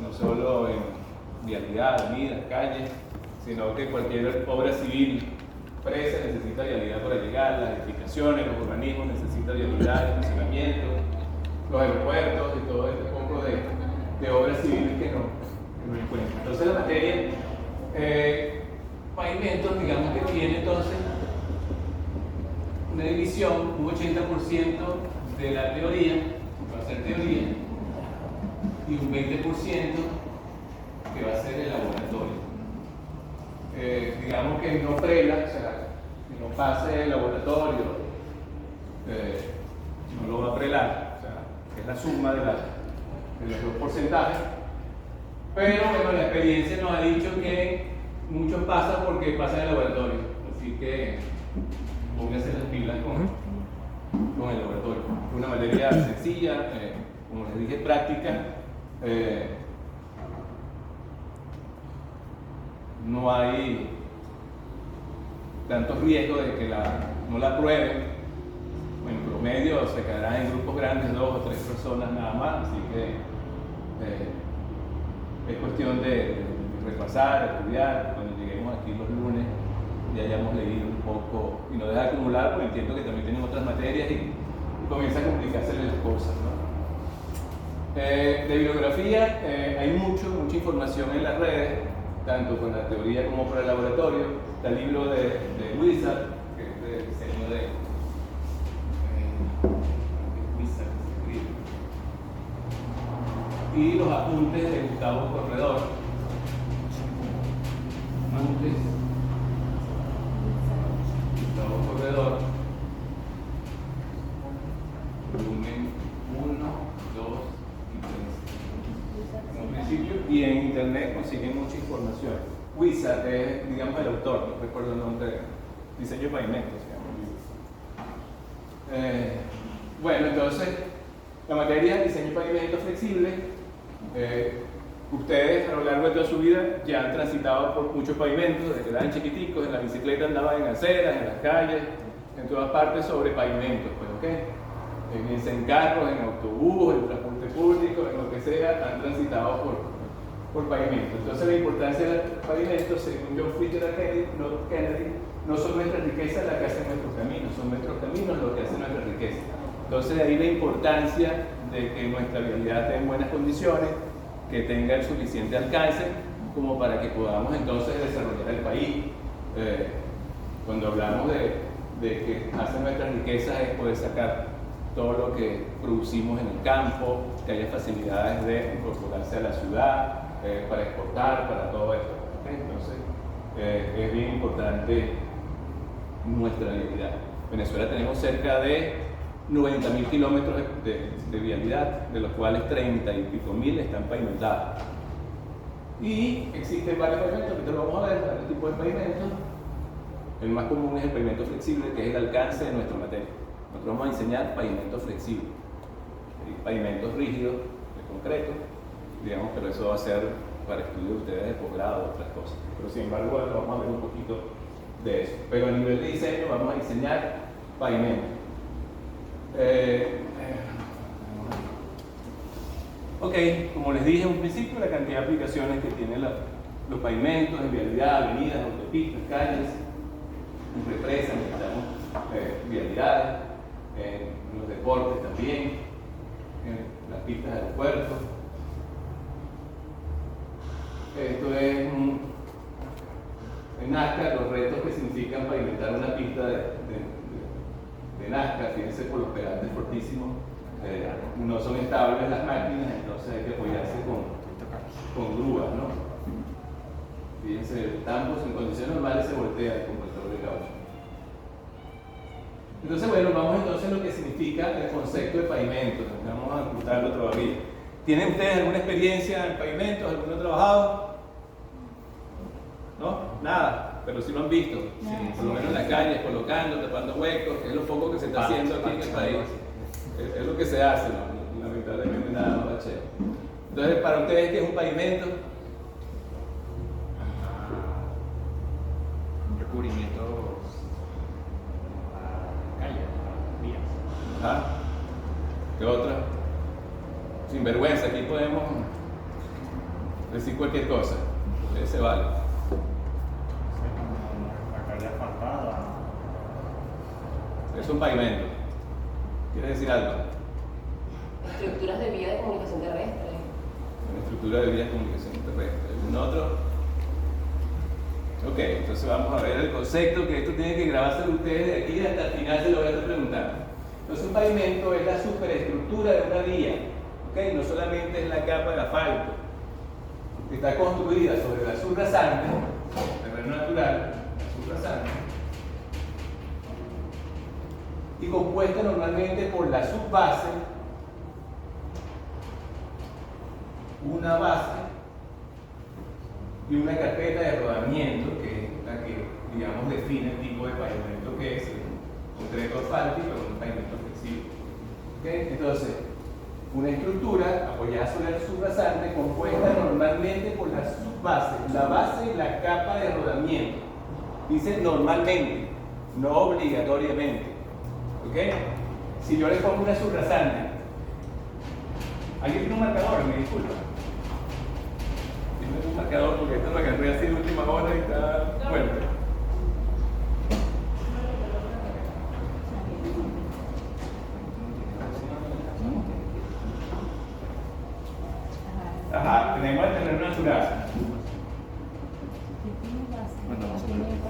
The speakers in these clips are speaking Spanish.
no solo en vialidad, avenidas, calles, sino que cualquier obra civil presa necesita vialidad para llegar, las edificaciones, los urbanismos necesitan vialidad, el estacionamiento, los aeropuertos y todo este poco de obras civiles que no encuentran. Entonces la materia pavimentos, digamos que tiene entonces una división, un 80% de la teoría, que va a ser teoría, y un 20% que va a ser el laboratorio. Digamos que no prela, o sea, que no pase el laboratorio, no lo va a prelar, o sea, que es la suma de los dos porcentajes. Pero bueno, la experiencia nos ha dicho que muchos pasan porque pasan el laboratorio, así que pónganse las pilas con el laboratorio. Es una materia sencilla, como les dije, práctica. No hay tantos riesgos de que no la prueben. En promedio se quedarán en grupos grandes, 2 o 3 personas nada más, así que es cuestión de repasar, estudiar. Cuando lleguemos aquí los lunes ya hayamos leído un poco y no dejar de acumular, porque entiendo que también tienen otras materias y comienza a complicarse las cosas, ¿no? De bibliografía hay mucha información en las redes, tanto con la teoría como para el laboratorio. Está el libro de Wizard, que es de diseño de Wizard, que se escribe, y los apuntes de Gustavo Corredor. Apuntes Gustavo Corredor, volumen 1, 2 y 3. En principio, y en internet consiguen mucha información. Wizard es, digamos, el autor, no recuerdo el nombre, diseño de pavimentos, se llama el libro. Bueno, entonces, la materia diseño de pavimentos flexible, ustedes a lo largo de toda su vida ya han transitado por muchos pavimentos, desde que eran chiquiticos, en la bicicleta andaban en aceras, en las calles, en todas partes sobre pavimentos, pues, ¿ok? En carros, en autobús, en transporte público, en lo que sea, han transitado por pavimentos. Entonces la importancia del pavimento, según John Fitzgerald Kennedy, no son nuestras riquezas las que hacen nuestros caminos, son nuestros caminos los que hacen nuestra riqueza. Entonces de ahí la importancia de que nuestra vialidad esté en buenas condiciones, que tenga el suficiente alcance como para que podamos entonces desarrollar el país. Cuando hablamos de que hacen nuestras riquezas es poder sacar todo lo que producimos en el campo, que haya facilidades de incorporarse a la ciudad, para exportar, para todo esto. ¿Okay? Entonces, es bien importante nuestra vialidad. En Venezuela tenemos cerca de 90.000 kilómetros de vialidad, de los cuales 30 y pico mil están pavimentados. Y existen varios pavimentos, ahorita lo vamos a ver, varios tipos de pavimentos. El más común es el pavimento flexible, que es el alcance de nuestra materia. Nosotros vamos a enseñar pavimentos flexibles, pavimentos rígidos, de concreto, digamos, pero eso va a ser para estudio de ustedes de posgrado o otras cosas. Pero sin embargo, bueno, vamos a ver un poquito de eso. Pero a nivel de diseño vamos a diseñar pavimentos. Ok, como les dije en un principio, la cantidad de aplicaciones que tienen los pavimentos en vialidad, avenidas, autopistas, calles, en represas, necesitamos vialidades, en los deportes también, en las pistas de aeropuertos. Esto es en NASCAR, los retos que significan pavimentar una pista de NASCAR. Fíjense, por los pegantes fortísimos, no son estables las máquinas, entonces hay que apoyarse con grúas, ¿no? Fíjense, ambos en condiciones normales se voltea con motor de caucho. Entonces, bueno, vamos entonces a lo que significa el concepto de pavimento. Vamos a ocultarlo todavía. ¿Tienen ustedes alguna experiencia en pavimentos? ¿Alguno ha trabajado? ¿No? Nada, pero sí lo han visto. Sí, por lo menos en las calles, colocando, tapando huecos, que es lo poco que se está haciendo aquí en el país. Es lo que se hace, ¿no? Lamentablemente nada más bacheo. Entonces, para ustedes, ¿qué es un pavimento? Un recubrimiento a calle, a vías. ¿Qué otra? Sin vergüenza, aquí podemos decir cualquier cosa, se vale. La calle asfaltada. Es un pavimento. ¿Quieres decir algo? Estructuras de vía de comunicación terrestre. Una estructura de vías de comunicación terrestre. ¿Algún otro? Ok, entonces vamos a ver el concepto, que esto tiene que grabárselo ustedes de aquí hasta el final, se lo voy a estar preguntando. Entonces un pavimento es la superestructura de una vía, ¿ok? No solamente es la capa de asfalto, que está construida sobre la subrasante, terreno natural, la subrasante, y compuesta normalmente por la subbase, una base y una carpeta de rodamiento, que es la que, digamos, define el tipo de pavimento que es el concreto asfáltico o un pavimento flexible. ¿Okay? Entonces, una estructura apoyada sobre el subrasante compuesta normalmente por la subbase, la base y la capa de rodamiento. Dice normalmente, no obligatoriamente. ¿Ok? Si yo le pongo una subrasante, ¿alguien tiene un marcador? Me disculpa. Tiene un marcador porque esto lo agarré así de última hora y está fuerte. Ajá, tenemos el terreno natural.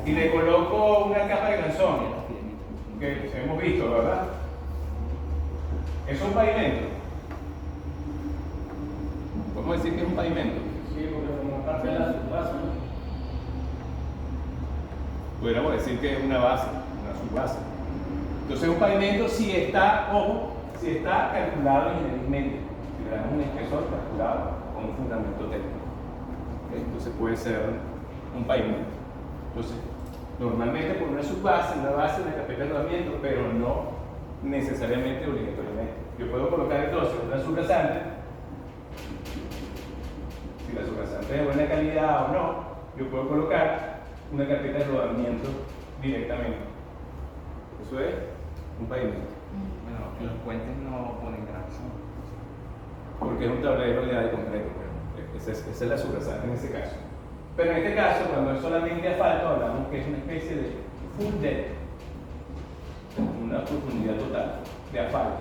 Y le coloco una capa de canzón, que hemos visto, ¿verdad? Es un pavimento. ¿Podemos decir que es un pavimento? Sí, porque como parte de la subbase, ¿no? Pudiéramos decir que es una base, una subbase. Entonces un pavimento si está, ojo, si está calculado ingenierilmente, si le damos un espesor calculado con un fundamento técnico. ¿Okay? Entonces puede ser un pavimento. Entonces, normalmente por una subbase, una base, una carpeta de rodamiento, pero no necesariamente obligatoriamente. Yo puedo colocar entonces una subrasante, si la subrasante es de buena calidad o no, yo puedo colocar una carpeta de rodamiento directamente. Eso es un pavimento. Bueno, en los puentes no ponen grasa. Porque es un tablero de concreto. Esa es la subrasante en ese caso. Pero en este caso, cuando es solamente asfalto, hablamos que es una especie de full depth, una profundidad total de asfalto.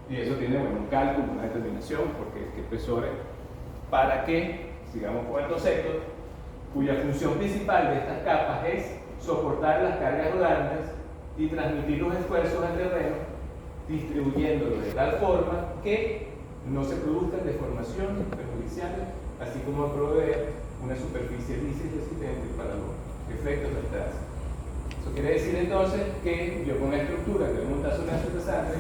Y eso tiene, bueno, un cálculo, una determinación, porque qué espesores, para que, sigamos con el concepto, cuya función principal de estas capas es soportar las cargas rodantes y transmitir los esfuerzos al terreno, distribuyéndolos de tal forma que no se produzcan deformaciones perjudiciales, así como proveer una superficie lisa y resistente para los efectos del tránsito. Eso quiere decir entonces que yo con la estructura que monta sobre la subrasante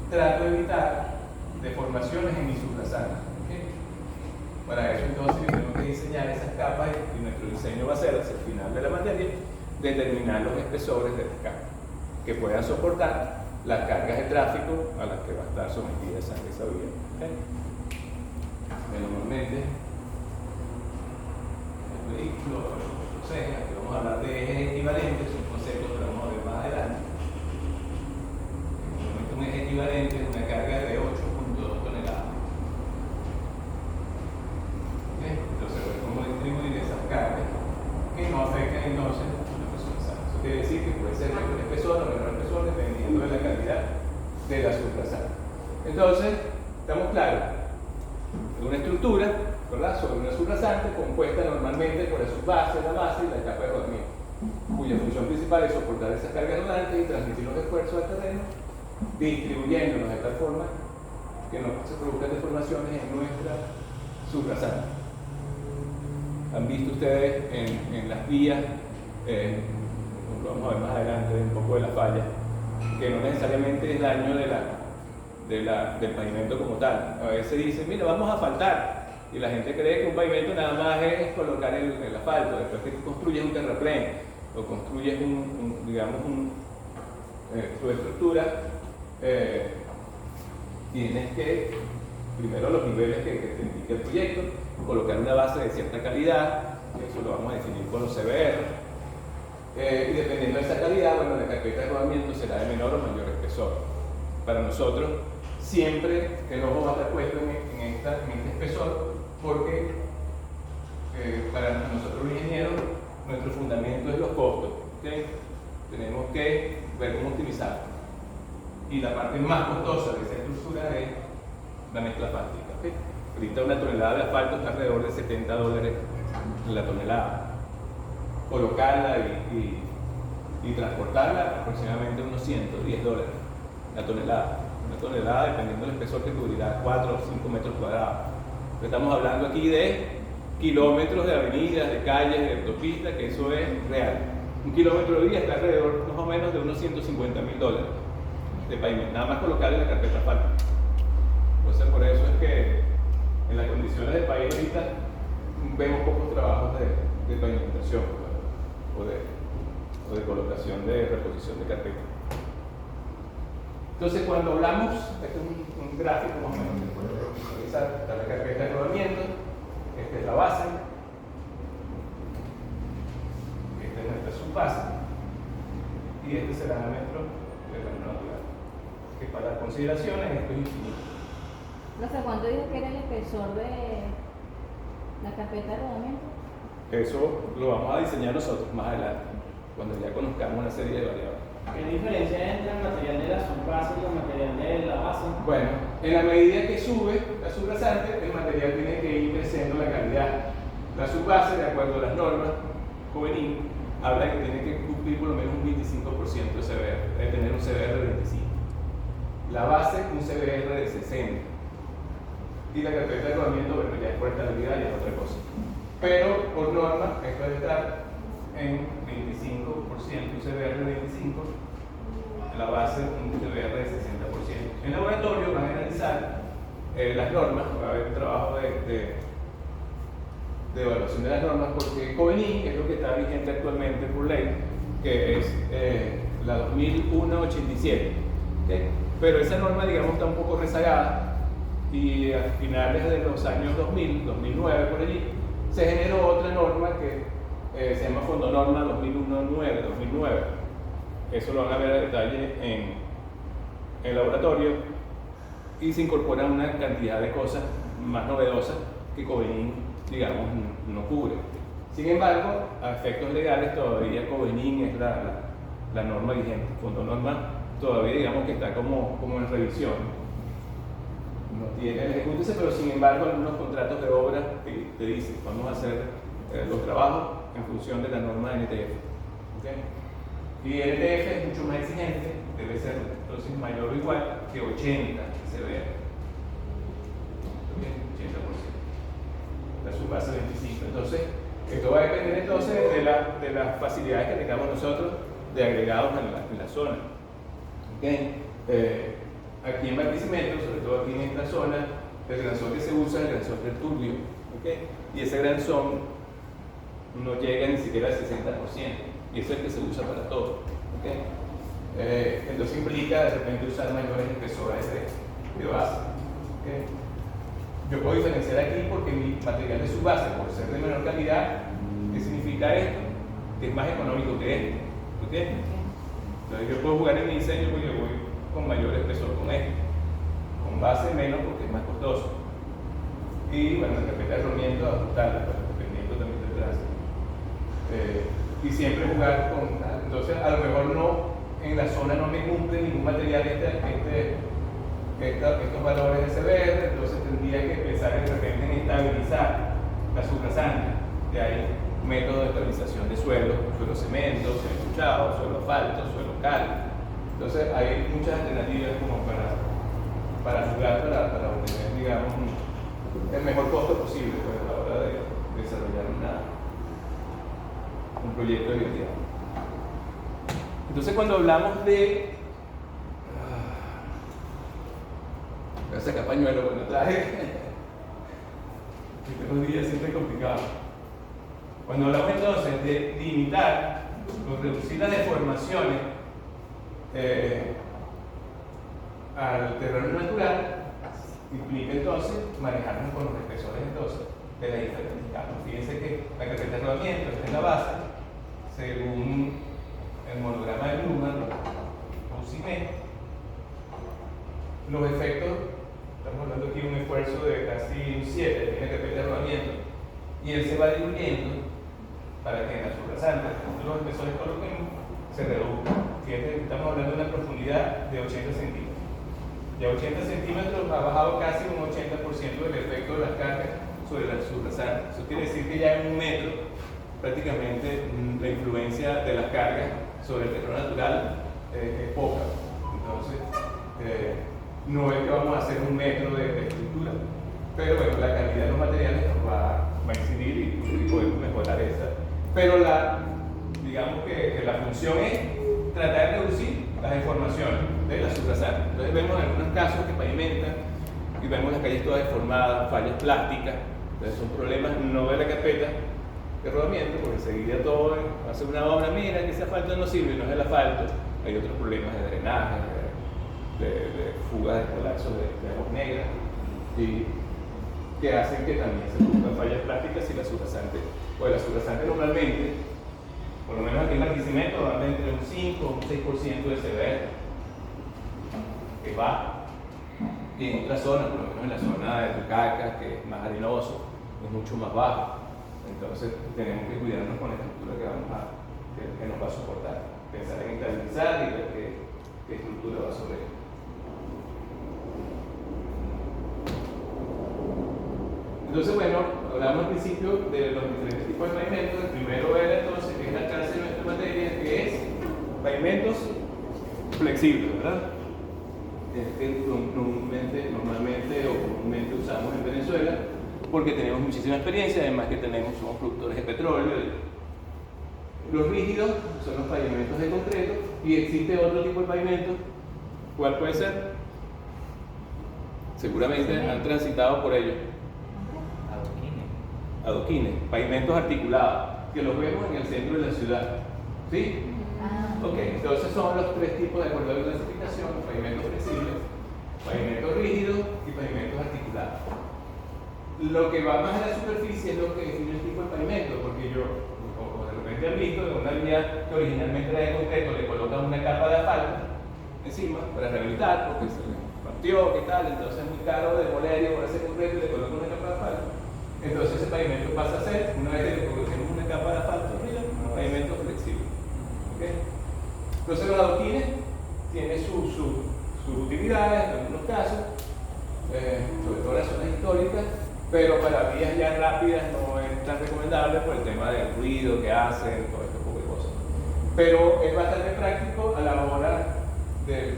trato de evitar deformaciones en mi subrasante. ¿Okay? Para eso entonces yo tengo que diseñar esas capas y nuestro diseño va a ser hacia el final de la materia determinar los espesores de las capas que puedan soportar las cargas de tráfico a las que va a estar sometida esa vía. ¿Okay? Normalmente el vehículo, aquí vamos a hablar de ejes equivalentes, son conceptos que vamos a ver más adelante. Normalmente un eje equivalente es una carga de 8.2 toneladas. ¿Okay? Entonces, ¿cómo distribuir esas cargas que no afectan entonces a la persona sana? Eso quiere decir que puede ser mayor espesor o menor espesor dependiendo de la calidad de la subrasante. Entonces, ¿estamos claros? Es una estructura, ¿verdad?, sobre una subrasante compuesta normalmente por la subbase, la base y la capa de rodamiento, cuya función principal es soportar esas cargas rodantes y transmitir los esfuerzos al terreno, distribuyéndolos de tal forma que no se produzcan deformaciones en nuestra subrasante. ¿Han visto ustedes en las vías, lo vamos a ver más adelante, un poco de la falla, que no necesariamente es daño del pavimento como tal? A veces dicen, mira, vamos a asfaltar, y la gente cree que un pavimento nada más es colocar el asfalto. Después que tú construyes un terraplén o construyes tu estructura, tienes que, primero los niveles que te indica el proyecto, colocar una base de cierta calidad, y eso lo vamos a definir con los CBR, y dependiendo de esa calidad, bueno, la carpeta de rodamiento será de menor o mayor espesor. Para nosotros, siempre el ojo va a estar puesto en este espesor, porque para nosotros los ingenieros, nuestro fundamento es los costos. ¿Okay? Tenemos que ver cómo optimizar. Y la parte más costosa de esa estructura es la mezcla asfáltica. ¿Okay? Ahorita una tonelada de asfalto está alrededor de $70 la tonelada. Colocarla y transportarla aproximadamente unos $110 la tonelada. Una tonelada, dependiendo del espesor, que cubrirá 4 o 5 metros cuadrados. Estamos hablando aquí de kilómetros de avenidas, de calles, de autopistas, que eso es real. Un kilómetro de vía está alrededor más o menos de unos $150.000 de pavimento, nada más colocarle la carpeta asfáltica. Entonces, por eso es que en las condiciones del país ahorita vemos pocos trabajos de pavimentación o de colocación de reposición de carpeta. Entonces, cuando hablamos, este es un gráfico más o menos que puede visualizar, está la carpeta de rodamiento, esta es la base, esta es nuestra subbase, y este será nuestro terreno natural. Que para consideraciones esto es infinito. No sé cuánto dijo que era el espesor de la carpeta de rodamiento. Eso lo vamos a diseñar nosotros más adelante, cuando ya conozcamos una serie de variables. ¿Qué diferencia hay entre el material de la subbase y el material de la base? Bueno, en la medida que sube la subrasante, el material tiene que ir creciendo la calidad. La subbase, de acuerdo a las normas Covenin, habla de que tiene que cumplir por lo menos un 25% de CBR, debe tener un CBR de 25. La base, un CBR de 60. Y la carpeta de rodamiento, bueno, ya es por estabilidad y es otra cosa. Pero por norma, esto debe estar en 25%, un CBR de 25%, la base un CBR de 60%. En laboratorio van a analizar las normas, va a haber un trabajo de evaluación de las normas, porque Covenin es lo que está vigente actualmente por ley, que es la 2001-87. ¿Okay? Pero esa norma, digamos, está un poco rezagada, y a finales de los años 2000, 2009 por allí, se generó otra norma que se llama Fondo Norma 2001-2009. Eso lo van a ver a detalle en el laboratorio, y se incorpora una cantidad de cosas más novedosas que Covenin, digamos, no cubre. Sin embargo, a efectos legales todavía Covenin es la norma vigente. Fondo Norma todavía, digamos, que está como en revisión. No tiene el ejecútese, pero sin embargo algunos contratos de obra te dicen vamos a hacer los trabajos en función de la norma NTF. ¿Okay? Y NTF es mucho más exigente, debe ser entonces mayor o igual que 80 CBR. 80%. La subbase 25. Entonces, esto va a depender entonces de las facilidades que tengamos nosotros de agregados en la zona. ¿Okay? Aquí en Barquisimeto, sobre todo aquí en esta zona, el granzón que se usa es el granzón del Turbio. ¿Okay? Y ese granzón no llega ni siquiera al 60%, y es el que se usa para todo. ¿Okay? Entonces implica de repente usar mayores espesores de base. ¿Okay? Yo puedo diferenciar aquí porque mi material de subbase, por ser de menor calidad, ¿qué significa esto? Que es más económico que este. ¿Okay? Entonces yo puedo jugar en mi diseño porque yo voy con mayor espesor con este, con base menos porque es más costoso. Y bueno, la carpeta de rodamiento, ajustarla, dependiendo también del trazo. Y siempre jugar con, entonces a lo mejor no, en la zona no me cumple ningún material estos valores de CBR, entonces tendría que pensar de repente en estabilizar la subrasante. De ahí método de estabilización de suelo cemento, suelo escuchado, suelo asfalto, suelo cal. Entonces hay muchas alternativas como para jugar, para obtener, digamos, el mejor costo posible pues, a la hora de desarrollar un proyecto de vialidad. Entonces cuando hablamos de voy a sacar pañuelo cuando traje estos días siempre es complicado. Cuando hablamos entonces de limitar o reducir las deformaciones al terreno natural, implica entonces manejarnos con los espesores entonces de las diferentes capas. Fíjense que la carpeta de rodamiento está en la base, según el monograma de Bluman o CIME, los efectos, estamos hablando aquí de un esfuerzo de casi un 7 en la carpeta de rodamiento, y él se va diluyendo para que en la subrasante los espesores coloquemos se reduzcan. Fíjate que estamos hablando de una profundidad de 80 centímetros. De 80 centímetros ha bajado casi un 80% del efecto de las cargas sobre la subrasante. Eso quiere decir que ya en un metro prácticamente la influencia de las cargas sobre el terreno natural es poca. Entonces, no es que vamos a hacer un metro de estructura, pero bueno, la calidad de los materiales nos va a incidir y podemos mejorar esa. Pero digamos que la función es tratar de reducir las deformaciones de la subrasante. Entonces vemos en algunos casos que pavimentan y vemos las calles todas deformadas, fallas plásticas. Entonces son problemas no de la carpeta de rodamiento, porque seguiría todo, hacer una obra, mira que ese asfalto no sirve, no es el asfalto. Hay otros problemas de drenaje, de fuga de colapso de aguas negras, y que hacen que también se produzcan fallas plásticas y la subrasante. Pues la subrasante normalmente, por lo menos aquí en Barquisimeto, anda entre un 5 o un 6% de CBR, que va. Y en otras zonas, por lo menos en la zona de Tucaca, que es más arenoso, es mucho más bajo. Entonces tenemos que cuidarnos con la estructura que nos va a soportar. Pensar en estabilizar y ver qué estructura va sobre él. Entonces, bueno, hablamos al principio de los diferentes tipos de pavimentos. El primero era entonces, que es el alcance de nuestra materia, que es pavimentos flexibles, ¿verdad? Que normalmente o comúnmente usamos en Venezuela porque tenemos muchísima experiencia, además que somos productores de petróleo. Los rígidos son los pavimentos de concreto y existe otro tipo de pavimento. ¿Cuál puede ser? Seguramente han transitado por ellos. Adoquines, pavimentos articulados, que los vemos en el centro de la ciudad. ¿Sí? Ok, entonces son los tres tipos de acuerdo a la clasificación: pavimentos flexibles, pavimentos rígidos y pavimentos articulados. Lo que va más a la superficie es lo que define el tipo de pavimento, porque como de repente han visto, de una vía que originalmente era de concreto, le colocan una capa de asfalto encima para rehabilitar, porque se partió, ¿qué tal? Entonces es muy caro demoler y ponerse concreto y le colocan una capa de asfalto. Entonces ese pavimento pasa a ser, una vez que le colocamos una capa de asfalto arriba, un pavimento flexible. ¿Okay? Entonces los adoquines tienen sus utilidades en algunos casos, sobre todo en las zonas históricas, pero para vías ya rápidas no es tan recomendable por el tema del ruido que hacen, todo este tipo de cosas. Pero es bastante práctico a la hora de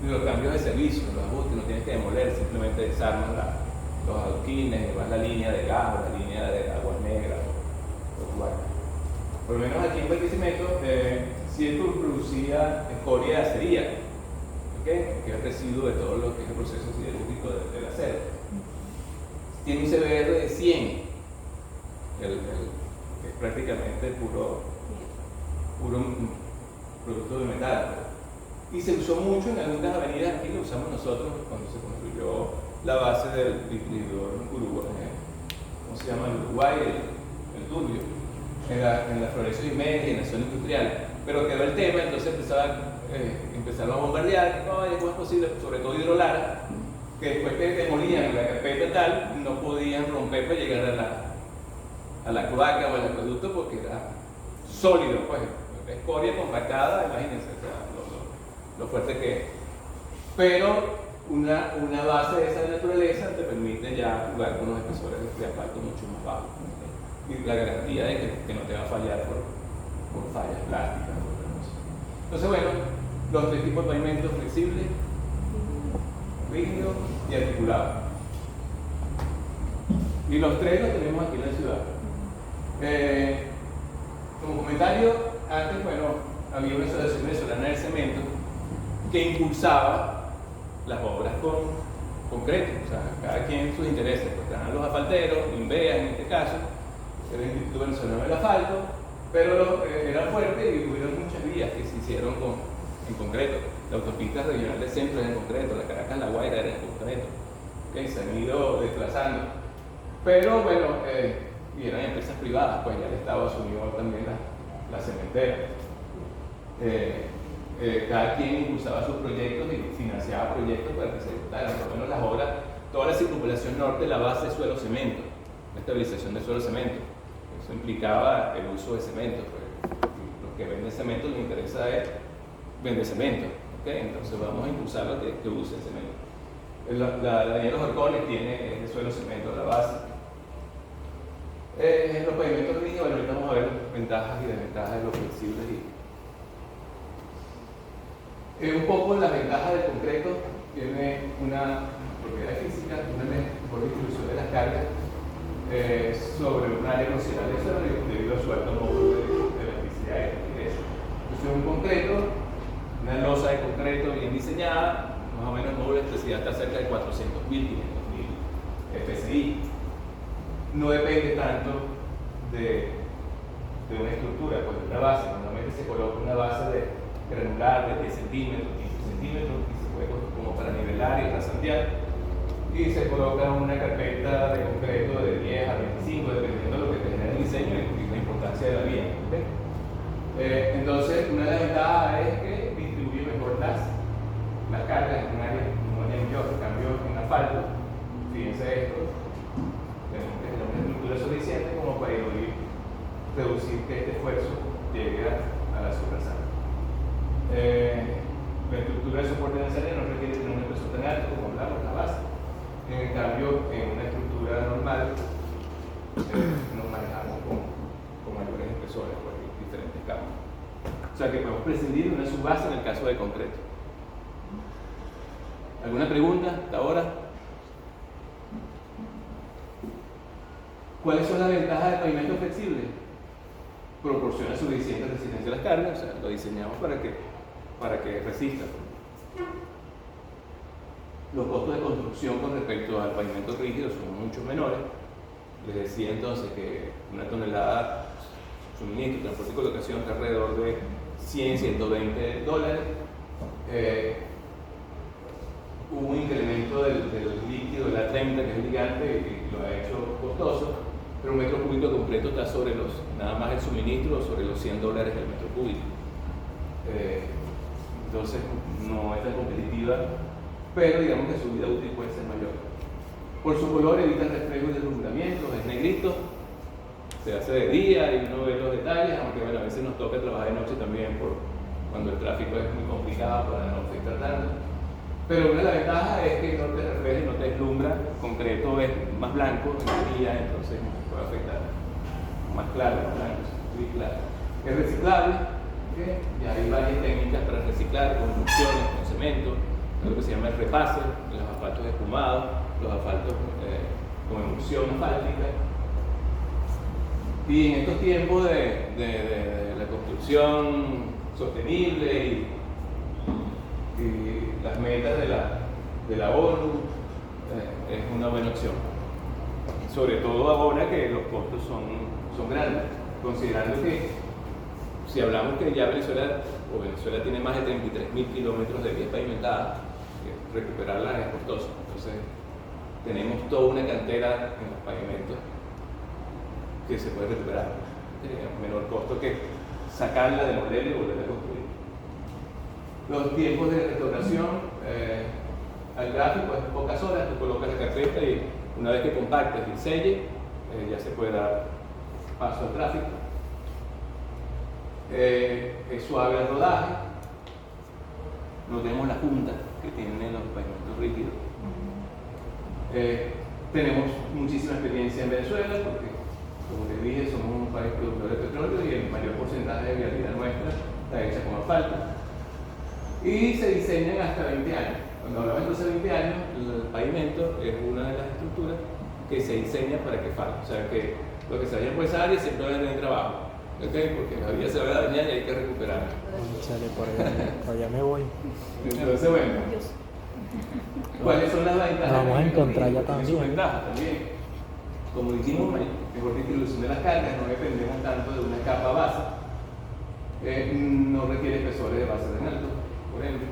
los cambios de servicio, los ajustes, no tienes que demoler, simplemente desarmas los adoquines, llevas la línea de gas o la línea de aguas negras o igual. Por lo menos aquí en Barquisimeto siempre producía escoria de acería, ¿okay? Que es el residuo de todo lo que es el proceso siderúrgico del acero. Tiene un CBR de 100, que es prácticamente puro producto de metal. Y se usó mucho en algunas avenidas, aquí lo usamos nosotros cuando se construyó la base del distribuidor Uruguay, ¿cómo se llama? El Uruguay, el Turbio, en la Florencio Jiménez y en la zona industrial. Pero quedó el tema, entonces empezaron a bombardear, ¿cómo es posible? Sobre todo Hidrolara, que después que demolían la carpeta tal, no podían romper para llegar a la cloaca o al acueducto porque era sólido, pues, escoria compactada, imagínense, o sea, lo fuerte que es. Pero una base de esa naturaleza te permite ya jugar con los espesores de asfalto mucho más bajos, ¿no? Y la garantía de que no te va a fallar por fallas plásticas o otra cosa. Entonces, bueno, los tres tipos de pavimentos: flexibles, rígidos y articulados. Y los tres los tenemos aquí en la ciudad. Como comentario, antes, bueno, había una asociación venezolana del cemento que impulsaba las obras con concreto, o sea, cada quien sus intereses, pues estaban los asfalteros, INVEA en este caso, era el Instituto Venezolano del Asfalto, pero era fuerte y hubieron muchas vías que se hicieron en concreto. La autopista regional del centro es en concreto, la Caracas-La Guaira era en concreto, ¿okay? Se han ido desplazando. Pero bueno, y eran empresas privadas, pues ya el Estado asumió también la cementera. Cada quien impulsaba sus proyectos y financiaba proyectos para que se ejecutaran, por lo menos las obras, toda la circunvalación norte, la base de suelo cemento. estabilización del suelo de cemento. Eso implicaba el uso de cemento. Pues. Los que venden cemento les interesa es vender cemento. ¿Okay? Entonces vamos a impulsar los que usen cemento. La línea de los horcones tiene el suelo de cemento a la base. Los pavimentos rígidos, bueno, ahorita vamos a ver ventajas y desventajas de los flexibles. Un poco las ventajas del concreto: tiene una propiedad física, una mejor distribución de las cargas sobre un área considerable de suelo debido a su alto módulo de elasticidad y rigidez. Entonces, un concreto, una losa de concreto bien diseñada, más o menos el módulo de elasticidad está cerca de 400.000, 500.000 PSI. No depende tanto de una estructura, pues de una base. Normalmente se coloca una base de granular de 10 centímetros, 15 centímetros, y se puede como para nivelar y rasantear. Y se coloca una carpeta de concreto de 10 a 25, dependiendo de lo que tenga el diseño y la importancia de la vía. ¿Okay? Entonces, una de las ventajas es que distribuye mejor las cargas en un área mayor. En cambio, en asfalto, fíjense esto, tenemos una estructura suficiente como para reducir que este esfuerzo llegue a la suprasana. La estructura de soporte necesaria no requiere tener un espesor tan alto como hablamos, la base. En cambio, en una estructura normal nos manejamos con mayores espesores por diferentes campos. O sea que podemos prescindir de una subbase en el caso de concreto. ¿Alguna pregunta hasta ahora? ¿Cuáles son las ventajas del pavimento flexible? Proporciona suficiente resistencia a las cargas, o sea, lo diseñamos para que resista. Los costos de construcción con respecto al pavimento rígido son mucho menores. Les decía entonces que una tonelada suministro, transporte y colocación está alrededor de $100, $120. Hubo un incremento del líquido de la 30, que es gigante y lo ha hecho costoso, pero un metro cúbico completo está sobre nada más el suministro, sobre los $100 el metro cúbico. Entonces no es tan competitiva, pero digamos que su vida útil puede ser mayor. Por su color evita el reflejo y deslumbramiento, es negrito, se hace de día y uno ve los detalles, aunque bueno, a veces nos toca trabajar de noche también cuando el tráfico es muy complicado para no afectar tanto. Pero una de las ventajas es que no te refleja y no te deslumbra. El concreto es más blanco en el día, entonces puede afectar más claro, más blanco, muy claro. Es reciclable, ¿okay? Y hay varias técnicas para reciclar, con emulsiones, con cemento, lo que se llama el repase, los asfaltos espumados, los asfaltos con emulsión asfáltica. Y en estos tiempos de la construcción sostenible y las metas de la ONU, es una buena opción. Sobre todo ahora que los costos son grandes, considerando que si hablamos que ya Venezuela tiene más de 33.000 kilómetros de vías pavimentadas, recuperarlas es costoso. Entonces tenemos toda una cantera en los pavimentos que se puede recuperar a menor costo que sacarla, demolerla y volverla a construir. Los tiempos de restauración al gráfico es pocas horas. Tú colocas la carpeta y una vez que compactes y selle, ya se puede dar paso al tráfico. Es suave el rodaje, no tenemos la punta que tienen los pavimentos rígidos. Tenemos muchísima experiencia en Venezuela porque, como les dije, somos un país productor de petróleo y el mayor porcentaje de vialidad nuestra está hecha con asfalto. Y se diseñan hasta 20 años. Cuando hablamos entonces de 20 años, el pavimento es una de las estructuras que se diseña para que falte. O sea que lo que se vaya por esa área siempre va a tener trabajo. ¿Okay? Porque la vía se va a dañar y hay que recuperarla. Chale, por allá me voy. Entonces, bueno, ¿cuáles son las ventajas? Vamos a encontrar ya Tiene sus ventajas también. Como dijimos, mejor distribución de las cargas, no dependemos tanto de una capa base. No requiere espesores de base tan altos, por ende.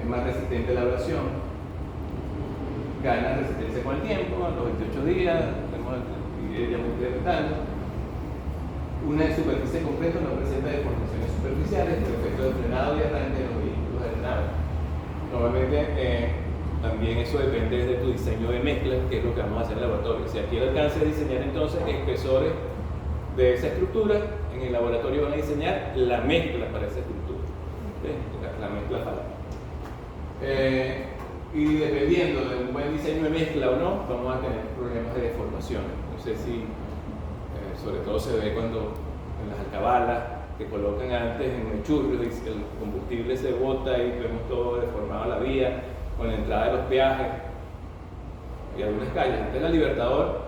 Más resistente a la abrasión. Gana resistencia con el tiempo, a los 28 días, tenemos ya muy decretando. Una superficie completa no presenta deformaciones superficiales por efecto de frenado y arranque de los vehículos aeronaves. Normalmente también eso depende de tu diseño de mezclas, que es lo que vamos a hacer en el laboratorio. Si aquí el alcance es diseñar entonces espesores de esa estructura, en el laboratorio van a diseñar la mezcla para esa estructura, ¿okay? La mezcla falsa. Y dependiendo de un buen diseño de mezcla o no, vamos a tener problemas de deformaciones. No sé si, sobre todo se ve cuando en las alcabalas que colocan antes en el churro y el combustible se bota y vemos todo deformado la vía, con la entrada de los peajes y algunas calles. Antes la Libertador,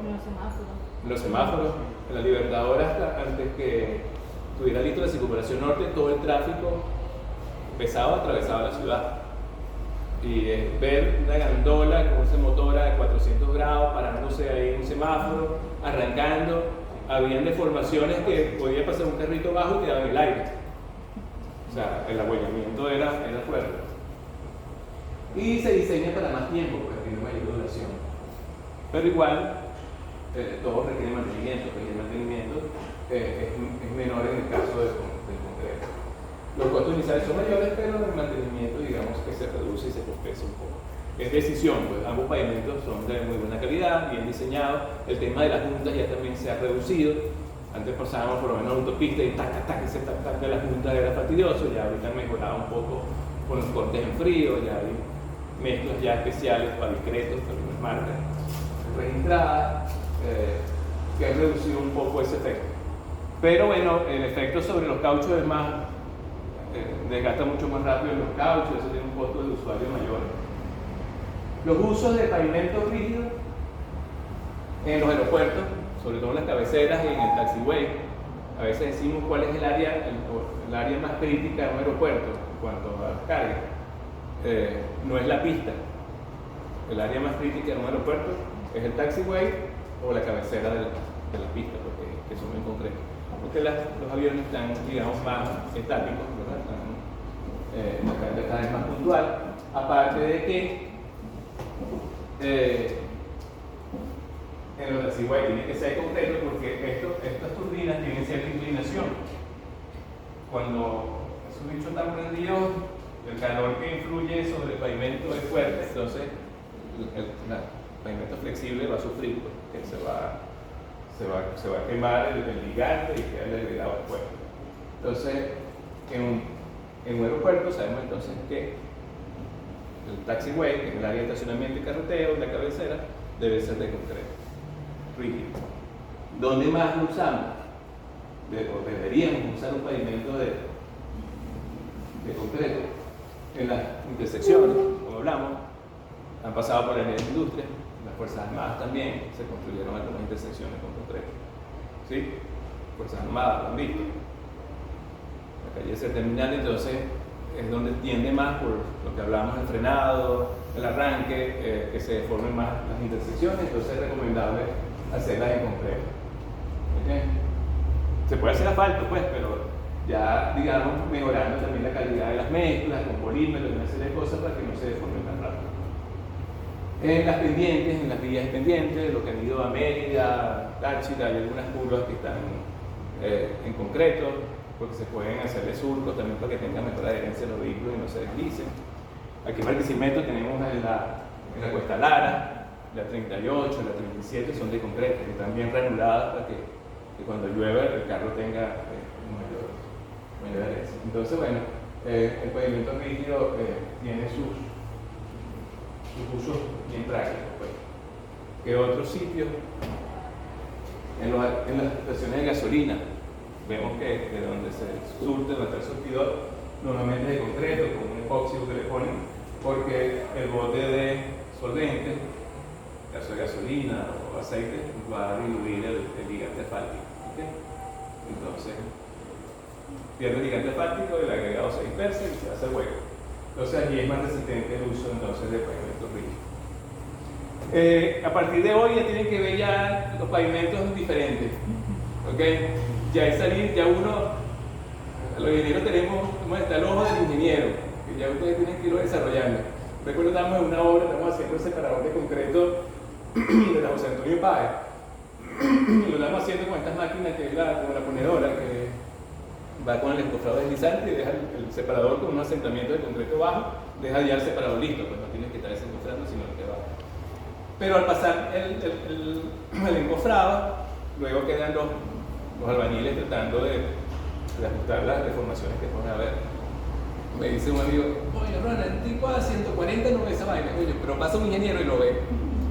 los semáforos, en la Libertador hasta antes que estuviera listo la circunvalación norte, todo el tráfico pesado atravesaba la ciudad. Y ver una gandola con esa motora de 400 grados parándose ahí en un semáforo, arrancando, habían deformaciones que podía pasar un carrito bajo y quedaba en el aire. O sea, el abollamiento era fuerte. Y se diseña para más tiempo, porque tiene mayor duración. Pero igual, todo requiere mantenimiento, porque el mantenimiento es menor en el caso del concreto. Los costos iniciales son mayores, pero el mantenimiento, digamos, que se reduce y se compensa un poco. Es decisión, pues ambos pavimentos son de muy buena calidad, bien diseñados. El tema de las juntas ya también se ha reducido. Antes pasábamos por lo menos autopista y ese tac de las juntas era fastidioso. Ya ahorita han mejorado un poco con los cortes en frío, ya hay mezclas ya especiales para discretos, para algunas marcas registradas, que han reducido un poco ese efecto. Pero bueno, el efecto sobre los cauchos es más, desgasta mucho más rápido los cauchos, eso tiene un costo de usuario mayor. Los usos de pavimento rígido en los aeropuertos, sobre todo en las cabeceras y en el taxiway, a veces decimos cuál es el área más crítica de un aeropuerto en cuanto a las cargas. No es la pista. El área más crítica de un aeropuerto es el taxiway o la cabecera de la pista, porque eso es muy concreto. Porque los aviones están, digamos, más estáticos, ¿verdad? Están cada vez más puntual. Aparte de que en los taxiway tiene que ser concreto, porque estas turbinas tienen cierta inclinación. Cuando esos bichos están prendidos, el calor que influye sobre el pavimento es fuerte, entonces el pavimento flexible va a sufrir, porque se va a quemar el ligante y queda el agregado después. Entonces, en un aeropuerto sabemos entonces que el taxiway, que es el área de estacionamiento y carreteo, la cabecera, debe ser de concreto, rígido. ¿Dónde más lo usamos? O deberíamos usar un pavimento de concreto. En las intersecciones, como hablamos, han pasado por la área de industria, las Fuerzas Armadas también se construyeron algunas intersecciones con concreto. ¿Sí? Fuerzas Armadas, lo han visto. La calle es terminal, entonces es donde tiende más por lo que hablamos del frenado, el arranque, que se deformen más las intersecciones, entonces es recomendable hacerlas en concreto. ¿Okay? Se puede hacer asfalto, pues, pero ya, digamos, mejorando también la calidad de las mezclas, con polímeros y una serie de cosas para que no se deformen tan rápido. En las pendientes, en las vías pendientes, lo que han ido a Mérida, Táchira, hay algunas curvas que están en concreto, porque se pueden hacerle surcos también para que tengan mejor adherencia a los vehículos y no se deslicen. Aquí en Barquisimeto tenemos en la Cuesta Lara, la 38, la 37 son de concreto, que están bien ranuradas para que cuando llueve el carro tenga mayor adherencia. Entonces, bueno, el pavimento rígido tiene sus usos bien prácticos. Pues. ¿Qué otros sitios? En las estaciones de gasolina, vemos que de donde se surte, donde está el surtidor, normalmente es de concreto, con un epóxido que le ponen, porque el bote de solvente, caso de gasolina o aceite, va a diluir el ligante asfáltico. ¿Okay? Entonces, pierde el ligante asfáltico, el agregado se dispersa y se hace hueco. Entonces allí es más resistente el uso entonces de pavimentos rígidos. A partir de hoy ya tienen que ver ya los pavimentos diferentes. ¿Okay? Ya es salir, ya uno, los ingenieros tenemos, está el ojo del ingeniero, que ya ustedes tienen que irlo desarrollando. Recuerdo estamos en una obra, estamos haciendo el separador de concreto de la José Antonio Páez. Y lo estamos haciendo con estas máquinas que es como la ponedora, que va con el encofrado deslizante y deja el separador con un asentamiento de concreto bajo, deja ya el separador listo, pues no tienes que estar desencofrando, sino que va. Pero al pasar el encofrado, luego quedan los albañiles tratando de ajustar las deformaciones que pueden haber. Me dice un amigo, oye, Ronald, el tipo a 140 no ve esa vaina. Oye, pero pasa un ingeniero y lo ve,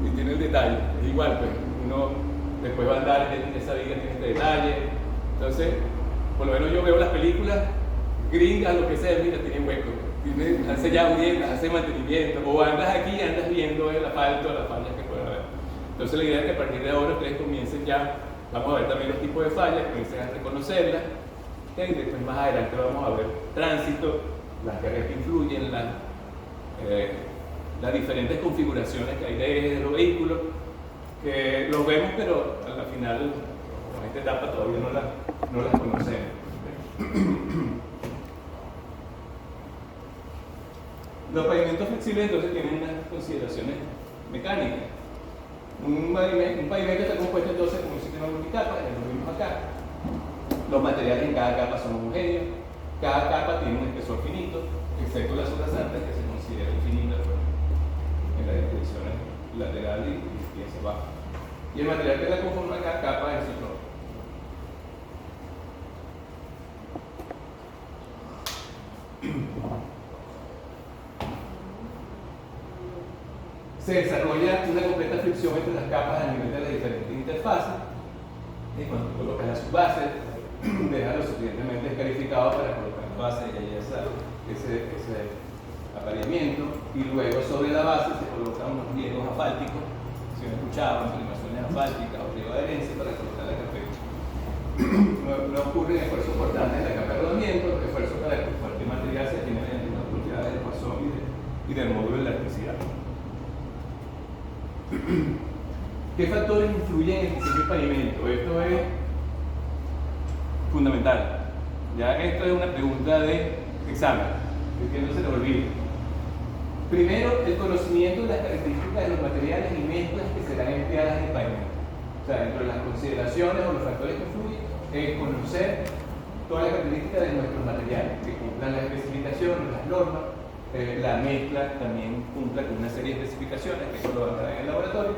y tiene el detalle. Es igual, pues, uno después va a andar y esa viga tiene este detalle. Entonces, por lo menos yo veo las películas gringas, lo que sea, mira, tiene hueco, hace ya bien, hace mantenimiento, o andas aquí y andas viendo el asfalto, las fallas que pueden haber. Entonces la idea es que a partir de ahora ustedes comiencen ya, vamos a ver también los tipos de fallas, comiencen a reconocerlas, y después más adelante vamos a ver tránsito, las cargas que influyen, las diferentes configuraciones que hay de ejes de los vehículos, que los vemos, pero al final, en esta etapa todavía no las conocemos. Los pavimentos flexibles entonces tienen unas consideraciones mecánicas. Un pavimento está compuesto entonces como un sistema multicapa, ya lo vimos acá. Los materiales en cada capa son homogéneos, cada capa tiene un espesor finito, excepto las otras antes que se consideran infinitas en las direcciones lateral y hacia abajo. Y el material que la conforma cada capa es el ciclón. Se desarrolla una completa fricción entre las capas a nivel de las diferentes interfaces. Y cuando colocas las subbases, deja lo suficientemente escarificado para colocar la base y ahí ese apareamiento. Y luego sobre la base se colocan unos riegos asfálticos, si no escuchaban, filmaciones asfálticas o riego de herencia para colocar la carpeta. No ocurren esfuerzos cortantes en la capa de rodamiento, los esfuerzos para que cualquier material se tiene mediante las propiedades del pasón y del módulo de electricidad. ¿Qué factores influyen en el diseño del pavimento? Esto es fundamental. Ya esto es una pregunta de examen, que no se les olvide. Primero, el conocimiento de las características de los materiales y mezclas que serán empleadas en el pavimento. O sea, dentro de las consideraciones o los factores que influyen, es conocer todas las características de nuestros materiales, que cumplan las especificaciones, las normas. La mezcla también cumpla con una serie de especificaciones, que eso lo van a ver en el laboratorio.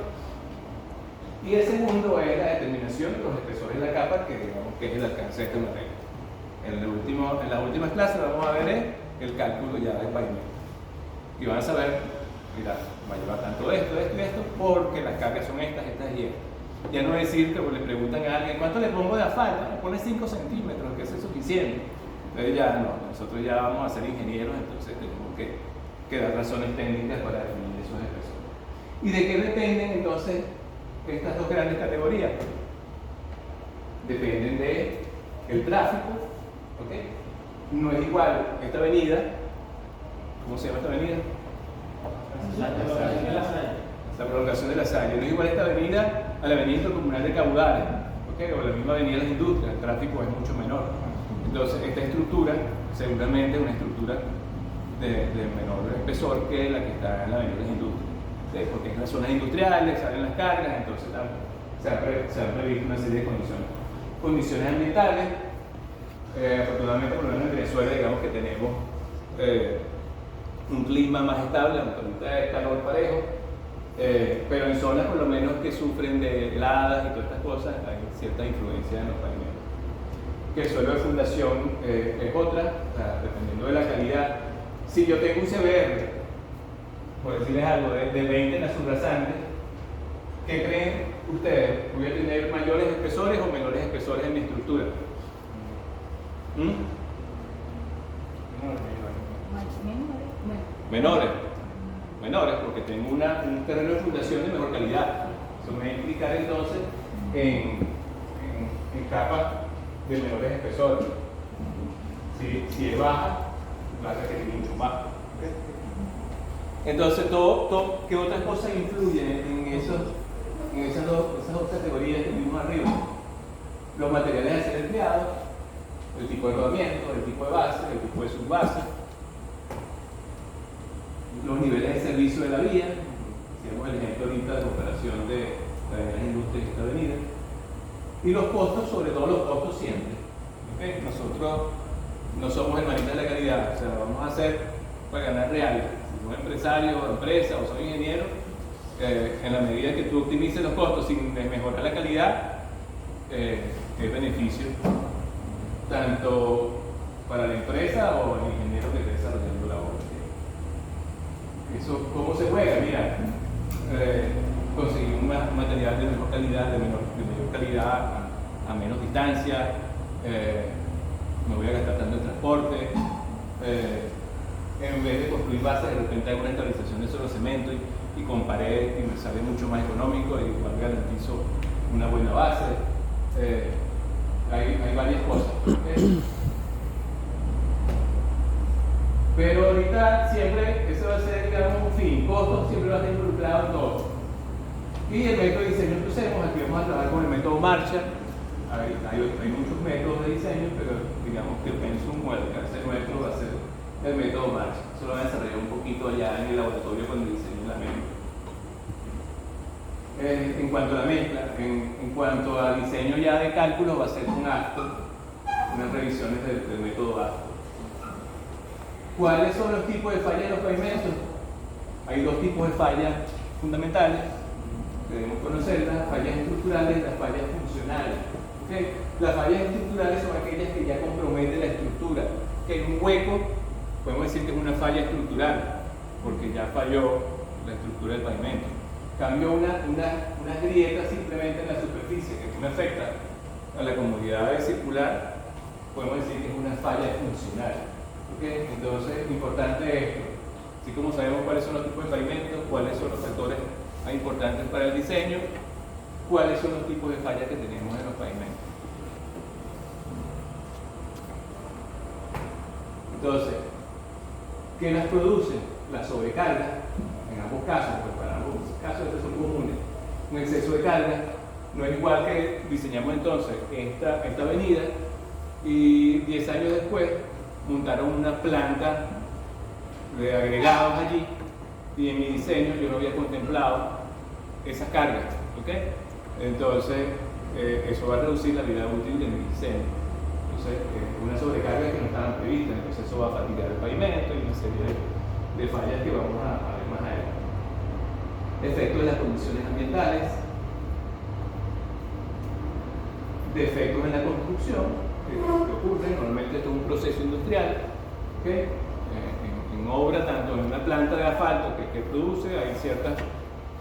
Y el segundo es la determinación de los espesores de la capa, que digamos que es el alcance de este material. En las últimas clases vamos a ver el cálculo ya del pavimento. Y van a saber, mira, va a llevar tanto esto, porque las cargas son estas y estas. Ya no es decir que le preguntan a alguien, ¿cuánto le pongo de asfalto? Le pone 5 centímetros, que eso es suficiente. Entonces ya no, nosotros ya vamos a ser ingenieros, entonces tenemos que dar razones técnicas para definir esos espesores. ¿Y de qué dependen entonces estas dos grandes categorías? Dependen del tráfico, ¿ok? No es igual esta avenida, ¿cómo se llama esta avenida? La prolongación de la Salle. No es igual esta avenida a la avenida intercomunal de Caudales, ¿ok? O la misma avenida de las Industrias, el tráfico es mucho menor. Entonces, esta estructura seguramente es una estructura de menor espesor que la que está en la avenida de las Industrias, ¿sí? Porque en las zonas industriales salen las cargas, entonces se han previsto una serie de condiciones ambientales. Afortunadamente, por lo menos en Venezuela, digamos que tenemos un clima más estable, aunque ahorita es calor parejo, pero en zonas por lo menos que sufren de heladas y todas estas cosas, hay cierta influencia en los pavimentos. Que el suelo de fundación es otra, o sea, dependiendo de la calidad. Si yo tengo un CBR, por decirles algo, de 20 en la subrasante, ¿qué creen ustedes? ¿Voy a tener mayores espesores o menores espesores en mi estructura? Menores, porque tengo un terreno de fundación de mejor calidad. Eso me va a implicar entonces en capas de menores espesores. Si es baja, va a requerir mucho más. Entonces, ¿qué otras cosas influyen en esas dos categorías que vimos arriba? Los materiales a ser empleados, el tipo de rodamiento, el tipo de base, el tipo de subbase, los niveles de servicio de la vía, hacíamos el ejemplo ahorita de la operación de las industrias de esta avenida, y los costos, sobre todo los costos siempre. ¿Okay? Nosotros no somos hermanitas de la caridad, o sea, vamos a hacer para ganar reales. Si son empresarios o empresas o son ingenieros, en la medida que tú optimices los costos sin mejorar la calidad, es beneficio tanto para la empresa o el ingeniero que esté desarrollando la obra. Eso, ¿cómo se juega? Mira, conseguir un material de mejor calidad, de mayor calidad a menos distancia, me voy a gastar tanto en transporte, en vez de construir bases, de repente hago una estabilización de solo cemento y con pared y me sale mucho más económico y igual garantizo una buena base. Hay varias cosas. ¿Okay? Pero ahorita siempre, eso va a ser, digamos, un fin, costo siempre va a estar involucrado en todo. Y el método de diseño que usemos, aquí vamos a trabajar con el método Marshall. Hay muchos métodos de diseño, pero digamos que el pensum o el alcance nuestro va a ser el método Marshall. Eso lo van a desarrollar un poquito allá en el laboratorio con el diseño de la mezcla. En cuanto a la mezcla, en cuanto al diseño ya de cálculos, va a ser un acto, unas revisiones del método acto. ¿Cuáles son los tipos de fallas de los pavimentos? Hay dos tipos de fallas fundamentales, debemos conocerlas: las fallas estructurales y las fallas funcionales. ¿Okay? Las fallas estructurales son aquellas que ya comprometen la estructura. Que un hueco, podemos decir que es una falla estructural, porque ya falló la estructura del pavimento. Cambio una grieta simplemente en la superficie, que no afecta a la comodidad de circular, podemos decir que es una falla funcional. ¿Okay? Entonces, es importante esto. Así como sabemos cuáles son los tipos de pavimentos, cuáles son los factores más importantes para el diseño, cuáles son los tipos de fallas que tenemos en los pavimentos. Entonces, ¿qué las produce? La sobrecarga, en ambos casos, pues para ambos casos estos son comunes. Un exceso de carga no es igual que diseñamos entonces esta avenida y 10 años después montaron una planta de agregados allí y en mi diseño yo no había contemplado esas cargas, ¿ok? Entonces eso va a reducir la vida útil de mi diseño. Entonces una sobrecarga que no estaban previstas, entonces eso va a fatigar el pavimento y una serie de fallas que vamos a ver más adelante. Efectos de las condiciones ambientales, defectos en la construcción que ocurren. Normalmente esto es un proceso industrial, ¿okay? En obra, tanto en una planta de asfalto que produce, hay ciertas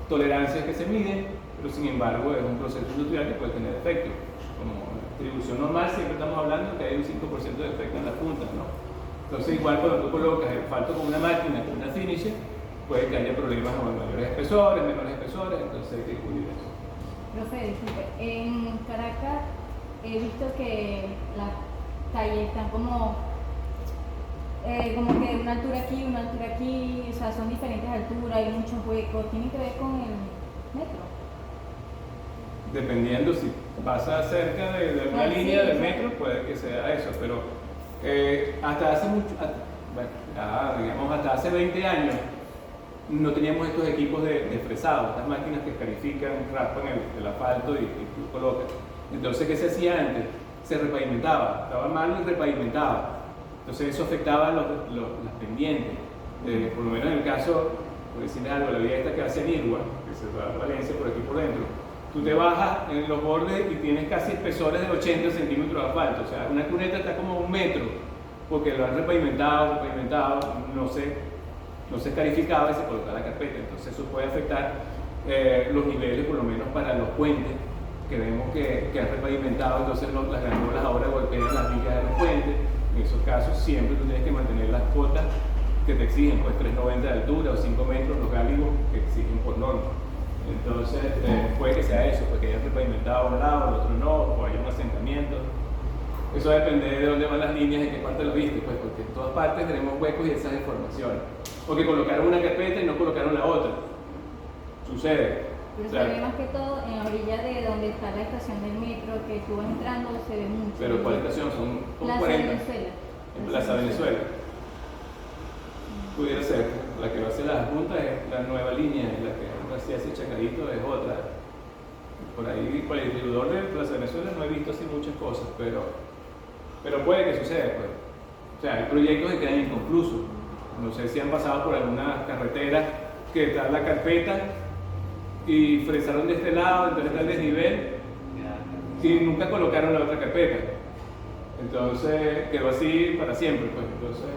tolerancias que se miden, pero sin embargo es un proceso industrial que puede tener defectos. Como distribución normal siempre estamos hablando que hay un 5% de defecto en las puntas, ¿no? Entonces igual cuando tú colocas el asfalto con una máquina, con una finisher, puede que haya problemas con mayores espesores, menores espesores, entonces hay que cubrir eso. Profe, disculpe, en Caracas he visto que las calles están como que una altura aquí, o sea, son diferentes alturas, hay muchos huecos. ¿Tiene que ver con el metro? Dependiendo si pasa cerca de una línea del metro, puede que sea eso, pero hasta hace hasta hace 20 años no teníamos estos equipos de fresado, estas máquinas que escarifican, raspan el asfalto y tú colocas. Entonces, ¿qué se hacía antes? Se repavimentaba, estaba mal y repavimentaba. Entonces eso afectaba las pendientes. Por lo menos en el caso, por decirles algo, la vía esta que hace Nirgua, que se va a Valencia por aquí por dentro, tú te bajas en los bordes y tienes casi espesores de 80 centímetros de asfalto. O sea, una cuneta está como a 1 metro, porque lo han repavimentado, no se escarificaba y se colocaba la carpeta. Entonces eso puede afectar los niveles, por lo menos para los puentes, que vemos que han repavimentado, entonces las gandolas ahora golpean las vigas de los puentes. En esos casos siempre tú tienes que mantener las cotas que te exigen, pues 3,90 de altura o 5 metros, los gáligos que exigen por norma. Entonces puede que sea eso, porque hayan repavimentado un lado, el otro no, o haya un asentamiento. Eso depende de dónde van las líneas, en qué parte lo viste, pues porque en todas partes tenemos huecos y esas deformaciones. O que colocaron una carpeta y no colocaron la otra. Sucede. Pero se ve más que todo en la orilla de donde está la estación del metro, que tú vas entrando, se ve mucho. ¿Pero cuál estación? Son Plaza 40. Venezuela. En Plaza Venezuela. Pudiera ser. La que va hacia las puntas es la nueva línea y la que hacia ese chacadito es otra. Por ahí, por el distribuidor de Plaza Venezuela no he visto así muchas cosas, pero puede que suceda, pues. O sea, hay proyectos que quedan inconclusos. No sé si han pasado por alguna carretera que está en la carpeta y fresaron de este lado, entonces está el desnivel y nunca colocaron la otra carpeta. Entonces quedó así para siempre, pues. Entonces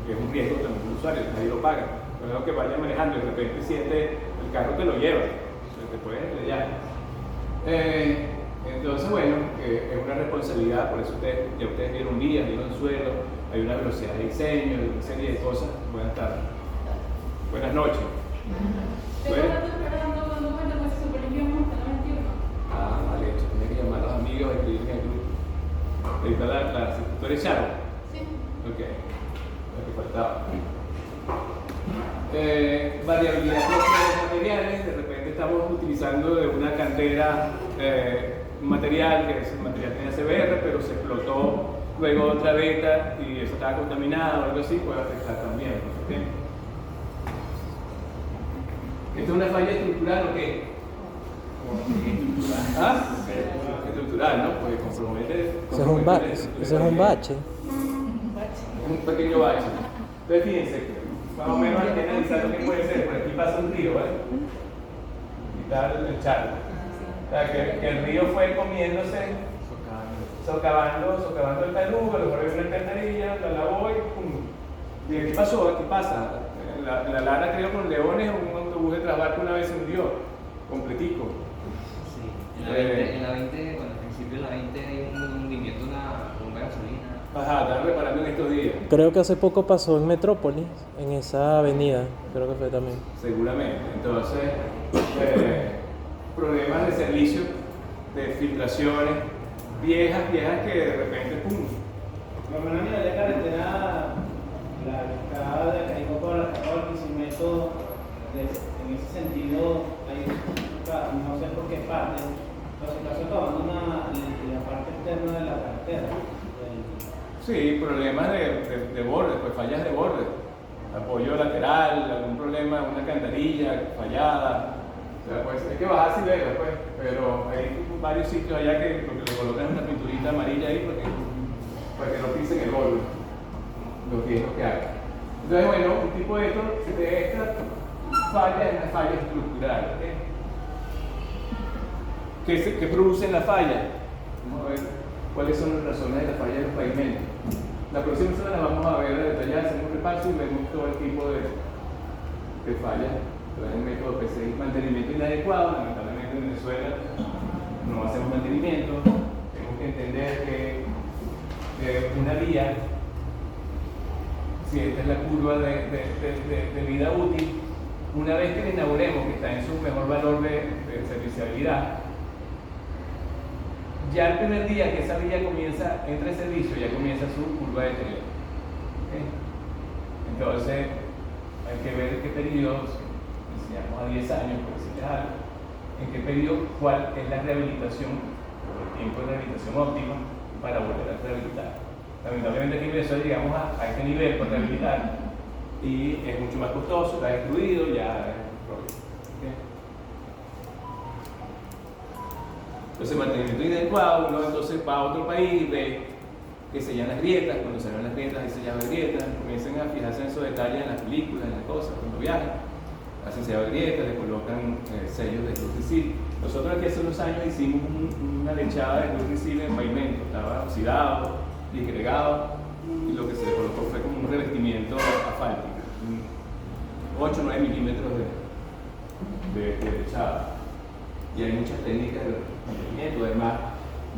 es un riesgo también del usuario, nadie lo paga. Luego que vaya manejando y de repente siente el carro te lo lleva, se te puede estrellar. Entonces, bueno, es una responsabilidad, por eso ya ustedes vieron vías, vieron suelo, hay una velocidad de diseño, hay una serie de cosas. Buenas tardes. Buenas noches. Ah, vale, tenía que llamar a los amigos, escribir en el grupo. Ahí está ¿tú eres Charo? Sí. Ok, lo que faltaba. Variabilidad de los materiales, de repente estamos utilizando de una cantera un material que es un material que tiene ACBR, pero se explotó luego otra beta y eso estaba contaminado o algo así, puede afectar también. ¿Okay? ¿Esto es una falla estructural o qué? ¿Ah? Estructural, ¿no? Pues compromete. Ese es un bache. Un pequeño bache. Entonces fíjense, más o menos hay que analizar lo que puede ser. Por aquí pasa un río, ¿vale? Y está el charco. O sea, que el río fue comiéndose, socavando el talud, a lo mejor hay una alcantarilla, la lavó y pum. Y aquí pasó, aquí pasa. La Lara, creo, con Leones, un autobús de Trasbarco una vez se hundió, completico. Sí, en la 20, bueno, al principio de la 20 hay un hundimiento de una bomba de gasolina. Ajá, estaban reparando en estos días. Creo que hace poco pasó en Metrópolis, en esa avenida, creo que fue también. Seguramente. Entonces, problemas de servicio, de filtraciones, viejas que de repente, pum. Por lo menos a nivel de carretera, la cascada de Caricopa, la cascada de Barquisimeto, en ese sentido, no sé por qué parte, pero se está socavando la parte externa de la carretera. Sí, problemas de borde, pues fallas de borde, apoyo lateral, algún problema, una cantarilla fallada. O sea, pues hay que bajar y verlo, pues, pero hay varios sitios allá que le colocan una pinturita amarilla ahí para que no pisen el borde, los riesgos que hay. Entonces, bueno, un tipo de esta falla es una falla estructural. ¿Qué producen la falla? Vamos a ver cuáles son las razones de la falla de los pavimentos. La próxima semana vamos a ver detallar, hacemos un repaso y vemos todo el tipo de fallas. El método PCI, mantenimiento inadecuado. Lamentablemente en Venezuela no hacemos mantenimiento. Tenemos que entender que una vía, si esta es la curva de vida útil, una vez que la inauguremos, que está en su mejor valor de serviciabilidad, ya el primer día que esa vía entra en servicio, ya comienza su curva de tren. ¿Okay? Entonces, hay que ver qué periodos, a 10 años, por decirles algo, en qué periodo, cuál es la rehabilitación, o el tiempo de rehabilitación óptima para volver a rehabilitar. Lamentablemente aquí en Venezuela llegamos a este nivel para rehabilitar y es mucho más costoso, está destruido, ya es un problema. ¿Okay? Entonces, mantenimiento inadecuado, uno entonces va a otro país, ve que sellan las grietas, cuando se ven las grietas, ahí se llaman grietas, comiencen a fijarse en esos detalles en las películas, en las cosas, cuando viajan. Hacen sellado de grietas, le colocan sellos de Cruz Risil. Nosotros aquí hace unos años hicimos una lechada de Cruz Risil en pavimento, estaba oxidado, disgregado, y lo que se le colocó fue como un revestimiento asfáltico, 8 o 9 milímetros de lechada. Y hay muchas técnicas de mantenimiento, además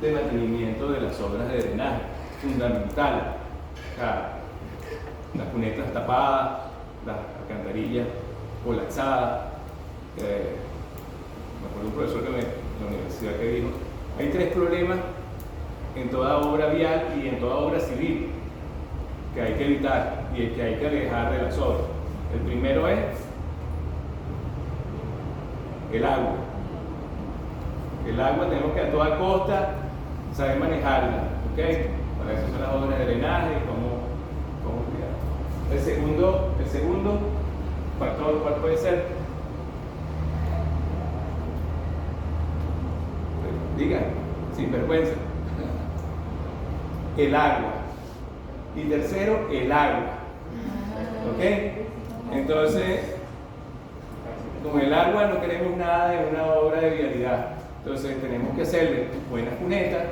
de mantenimiento de las obras de drenaje, fundamental. Las cunetas tapadas, las alcantarillas colapsada. Me acuerdo un profesor de la universidad que dijo, hay 3 problemas en toda obra vial y en toda obra civil que hay que evitar y que hay que alejar de las obras. El primero es el agua. El agua tenemos que a toda costa saber manejarla, ¿ok? Para eso son las obras de drenaje y cómo cuidar. El segundo factor, ¿cuál puede ser? Digan, sin vergüenza. El agua. Y tercero, el agua. ¿Ok? Entonces, con el agua no queremos nada de una obra de vialidad. Entonces tenemos que hacerle buenas cunetas,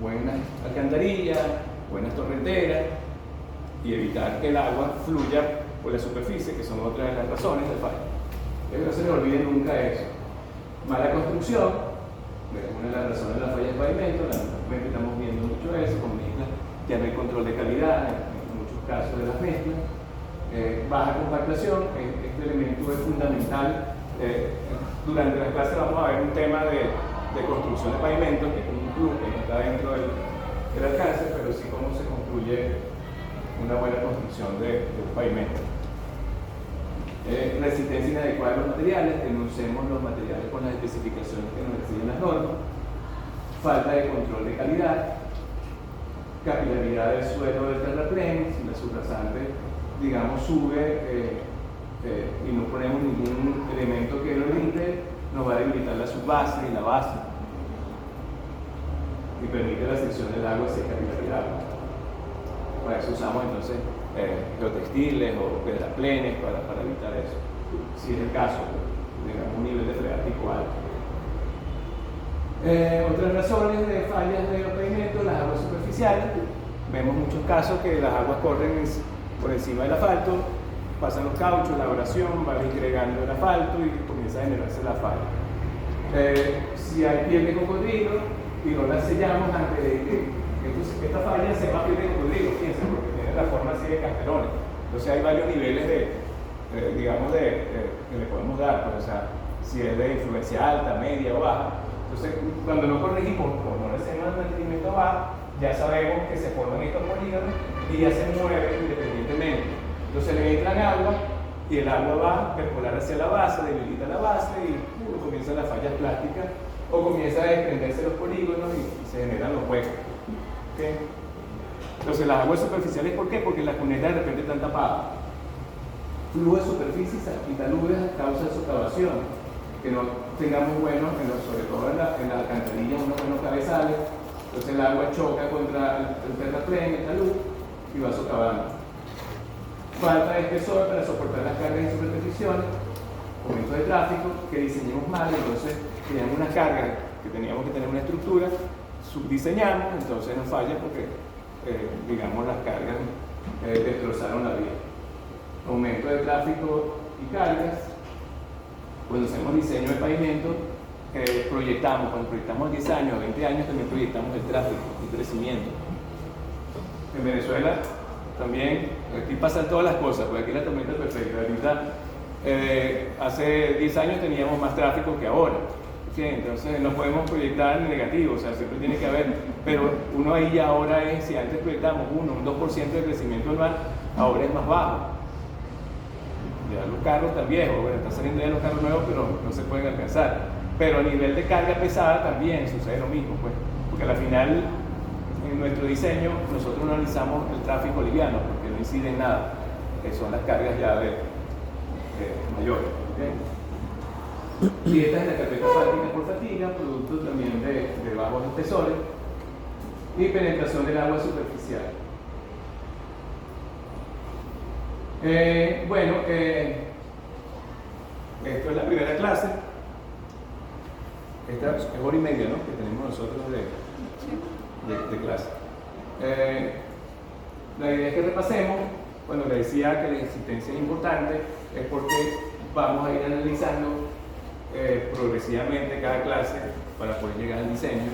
buenas alcantarillas, buenas torrenteras y evitar que el agua fluya por la superficie, que son otras de las razones del fallo. No se les olvide nunca eso. Mala construcción, es una de las razones de la falla del pavimento. Lamentablemente estamos viendo mucho eso, con mezclas, ya no hay control de calidad, en muchos casos de las mezclas. Baja compactación, este elemento es fundamental. Durante la clase vamos a ver un tema de construcción de pavimentos, que es un plus que no está dentro del alcance, pero sí cómo se construye una buena construcción de un pavimento. Resistencia inadecuada de los materiales, denunciemos los materiales con las especificaciones que nos exigen las normas. Falta de control de calidad, capilaridad del suelo del terraplén, si la subrasante, digamos, sube y no ponemos ningún elemento que lo limite, nos va a debilitar la subbase y la base y permite la sección del agua si hay capilaridad. Para eso usamos entonces geotextiles o pedraplenes para evitar eso, si es el caso, digamos un nivel de freático alto. Otras razones de fallas de los pavimentos, las aguas superficiales. Vemos muchos casos que las aguas corren por encima del asfalto, pasan los cauchos, la abrasión, va disgregando el asfalto y comienza a generarse la falla. Si hay piel de cocodrilo y no la sellamos antes de que esta falla se llama piel de cocodrilo, fíjense, porque tiene la forma así de casterones. Entonces hay varios niveles digamos, que le podemos dar, pues, o sea, si es de influencia alta, media o baja. Entonces, cuando no corregimos o no le hacemos el mantenimiento bajo, ya sabemos que se forman estos polígonos y ya se mueven independientemente. Entonces le entran agua y el agua va a percolar hacia la base, debilita la base y comienzan las fallas plásticas o comienzan a desprenderse los polígonos y se generan los huecos. ¿Okay? Entonces las aguas superficiales, ¿por qué? Porque las cunetas de repente están tapadas. Flujo de superficie y taludes causa socavación, que no tengamos buenos, sobre todo en la alcantarilla, unos buenos cabezales. Entonces el agua choca contra el terraplén, el talud y va socavando. Falta de espesor para soportar las cargas y superposiciones, momentos de tráfico que diseñemos mal, entonces teníamos una carga que teníamos que tener una estructura, subdiseñamos, entonces nos falla porque digamos las cargas destrozaron la vía. Aumento de tráfico y cargas. Cuando hacemos diseño de pavimento, cuando proyectamos 10 años, 20 años, también proyectamos el tráfico, el crecimiento. En Venezuela también, aquí pasan todas las cosas, porque aquí la tormenta es perfecta. Ahorita, hace 10 años teníamos más tráfico que ahora. ¿Sí? Entonces no podemos proyectar en negativo, o sea, siempre tiene que haber, pero uno ahí ya ahora es, si antes proyectamos un 2% de crecimiento anual, ahora es más bajo. Ya los carros están viejos, bueno, están saliendo ya los carros nuevos, pero no se pueden alcanzar. Pero a nivel de carga pesada también sucede lo mismo, pues, porque al final en nuestro diseño nosotros no analizamos el tráfico liviano, porque no incide en nada, que son las cargas ya de mayores. ¿Okay? Y esta es la carpeta fática por fatiga, producto también de bajos espesores y penetración del agua superficial. Esto es la primera clase. Esta es hora y media, ¿no?, que tenemos nosotros de clase. La idea es que repasemos. Cuando le decía que la existencia es importante, es porque vamos a ir analizando progresivamente cada clase para poder llegar al diseño.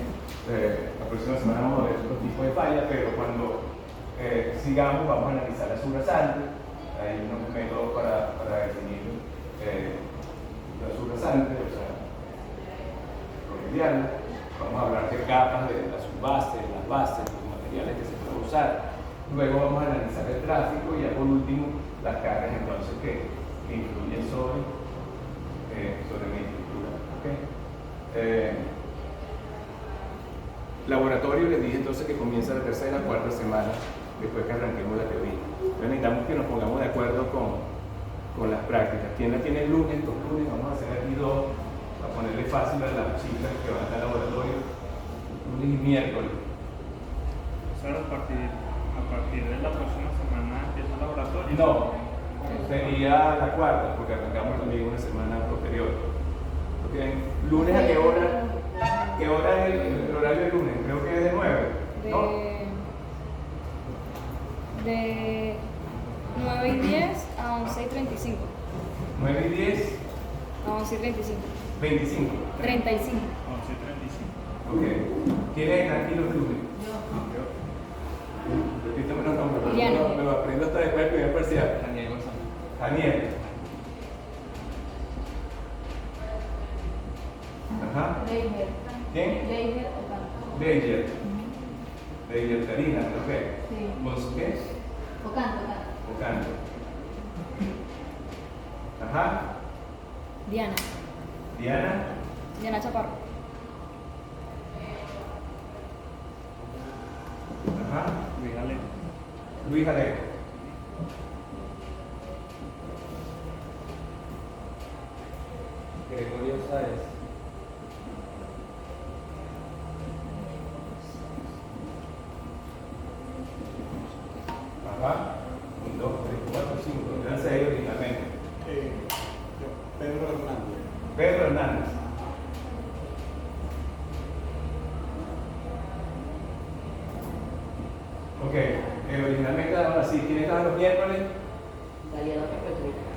La próxima semana vamos a ver otros tipos de fallas, pero cuando sigamos vamos a analizar la subrasante. Hay unos métodos para definir la subrasante, o sea, promediarla. Vamos a hablar de capas, de la subbase, de las bases, de los materiales que se pueden usar. Luego vamos a analizar el tráfico y ya por último las cargas entonces que influyen sobre mi estructura. ¿Okay? Laboratorio, les dije entonces que comienza la tercera, cuarta semana después que arranquemos la teoría. Entonces necesitamos que nos pongamos de acuerdo con las prácticas. ¿Quién la tiene el lunes? Los lunes vamos a hacer aquí dos, para ponerle fácil a las chicas que van a estar al laboratorio, lunes y miércoles. Son los partidos. A partir de la próxima semana empieza el laboratorio. No, sería la cuarta, porque arrancamos también una semana posterior. ¿Ok? ¿Lunes a qué hora? ¿Qué hora es el horario de lunes? Creo que es de 9. ¿No? De 9 y 10 a 11 y 35. 9 y 10, A 11 y 35. 25. 35. 11:35. Ok. ¿Quiénes están aquí los lunes? Repítame los nombres, pero Diana. me lo aprendo hasta después del primer parcial. Daniel González. Daniel. Ajá. Leiger. ¿Quién? Leiger Ocanto. Leyer. Leyer Karina, ok. Sí. ¿Vos qué? Ocanto. Ocanto. Ajá. Diana. Diana. Diana Chaparro. Ajá. Luis Alejo. Luis Alejo. Gregorio Sáez. Ajá. 1, 2, 3, 4, 5. Eran 6 originalmente. Pedro Hernández. Pedro Hernández. Ok. Originalmente estaban así. ¿Quién estaba los miércoles? Daliano Perpetuita.